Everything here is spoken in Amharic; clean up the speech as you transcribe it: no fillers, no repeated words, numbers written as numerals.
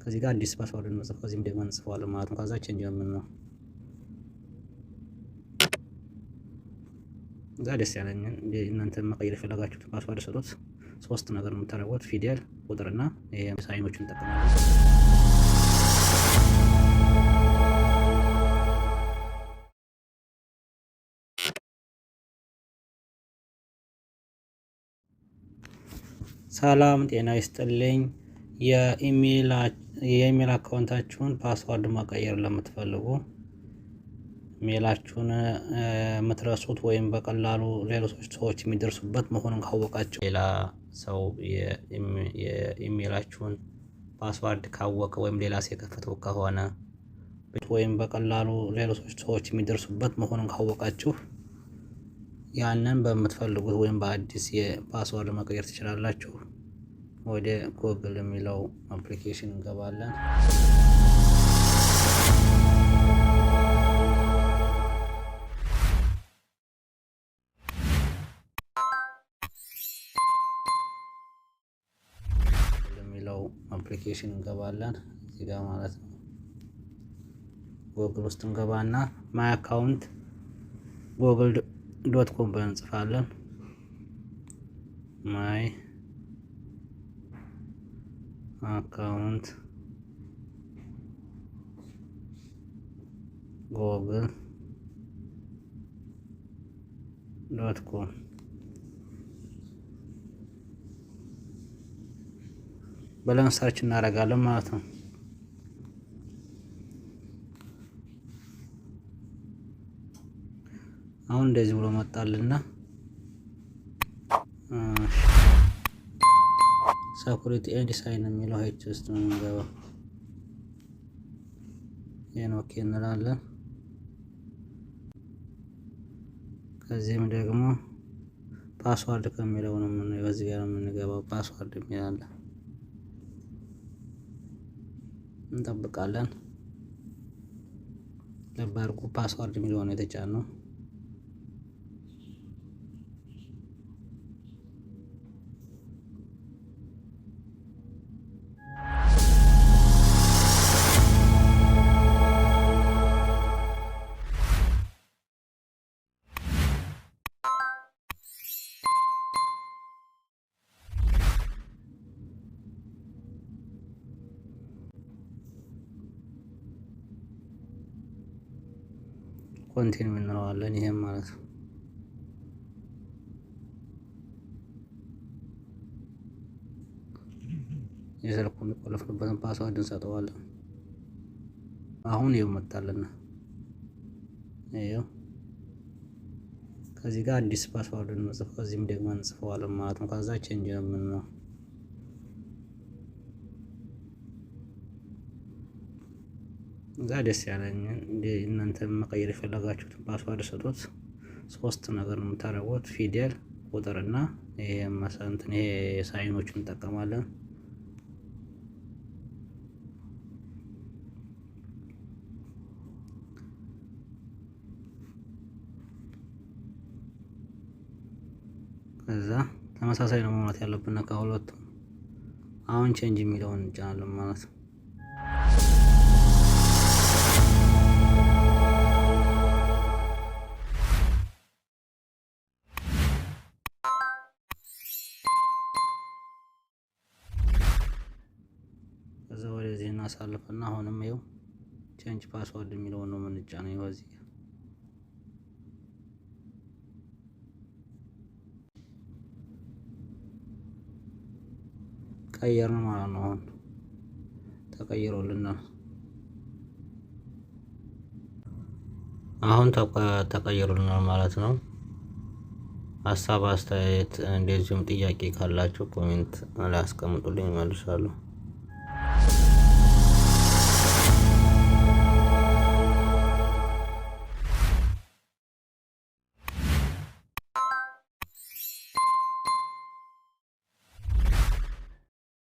ከዚህ ጋር አዲስ ፓስዋርድ እንጽፍ፣ ከዚህም ደግሞ እንጽፈዋለን ማለት ነው። ከዛ ቼንጅ የምንለው እዛ ደስ ያለኝን እናንተ መቀየር የፈለጋችሁትን ፓስዋርድ ሰጡት። 3 ነገር ነው የምታደርጉት፣ ፊደል፣ ቁጥርና ሳይኖችን እንጠቀማለን። ሰላም ጤና ይስጥልኝ። የኢሜል አካውንታችሁን ፓስዋርድ መቀየር ለምትፈልጉ ኢሜላችሁን የምትረሱት ወይም በቀላሉ ሌሎች ሰዎች የሚደርሱበት መሆኑን ካወቃችሁ ሌላ ሰው የኢሜላችሁን ፓስዋርድ ካወቀ ወይም ሌላ ሰው የከፈተው ከሆነ ወይም በቀላሉ ሌሎች ሰዎች የሚደርሱበት መሆኑን ካወቃችሁ ያንን በምትፈልጉት ወይም በአዲስ የፓስዋርድ መቀየር ትችላላችሁ። ወደ ጎግል የሚለው አፕሊኬሽን እንገባለን። የሚለው አፕሊኬሽን እንገባለን እዚህ ጋር ማለት ነው። ጎግል ውስጥ እንገባና ማይ አካውንት google.com ብለን እንጽፋለን። ማይ አካውንት google.com ብለን ሰርች እናደርጋለን ማለት ነው። አሁን እንደዚህ ብሎ መጣልና ሰኩሪቲ ኤንድ ሳይን የሚለው ሄች ውስጥ ነው የምንገባው። ይሄን ኦኬ እንላለን። ከዚህም ደግሞ ፓስዋርድ ከሚለው ነው በዚህ ጋር የምንገባው። ፓስዋርድ የሚላለ እንጠብቃለን። ልብ አድርጉ፣ ፓስዋርድ የሚለው ነው የተጫነው። ኮንቲኒው እንለዋለን። ይሄም ማለት ነው የስልኩን የሚቆለፍንበትን ፓስዋርድ እንሰጠዋለን። አሁን ይኸው መጣልና ይኸው ከዚህ ጋር አዲስ ፓስዋርድ እንጽፍ፣ ከዚህም ደግሞ እንጽፈዋለን ማለት ነው። ከዛ ቼንጅ ነው የምንለው። እዛ ደስ ያለኝን እናንተ መቀየር የፈለጋችሁትን ፓስዋርድ ሰጡት። 3 ነገር ነው የምታደርጉት፣ ፊደል፣ ቁጥርና ይሄ ሳይኖችን እንጠቀማለን። ከዛ ተመሳሳይ ነው ማለት ያለብን ከሁለቱም። አሁን ቼንጅ የሚለውን እንጫናለን ማለት ነው። ከዛ ወደዚህ እናሳልፍና አሁንም ይኸው ቼንጅ ፓስዋርድ የሚለውን ነው የምንጫነው። ይኸው እዚህ ቀየርን ማለት ነው። አሁን ተቀይሮልናል። ተቀይሮልናል ማለት ነው። ሀሳብ አስተያየት፣ እንደዚሁም ጥያቄ ካላችሁ ኮሜንት ላይ አስቀምጡልኝ፣ እመልሳለሁ።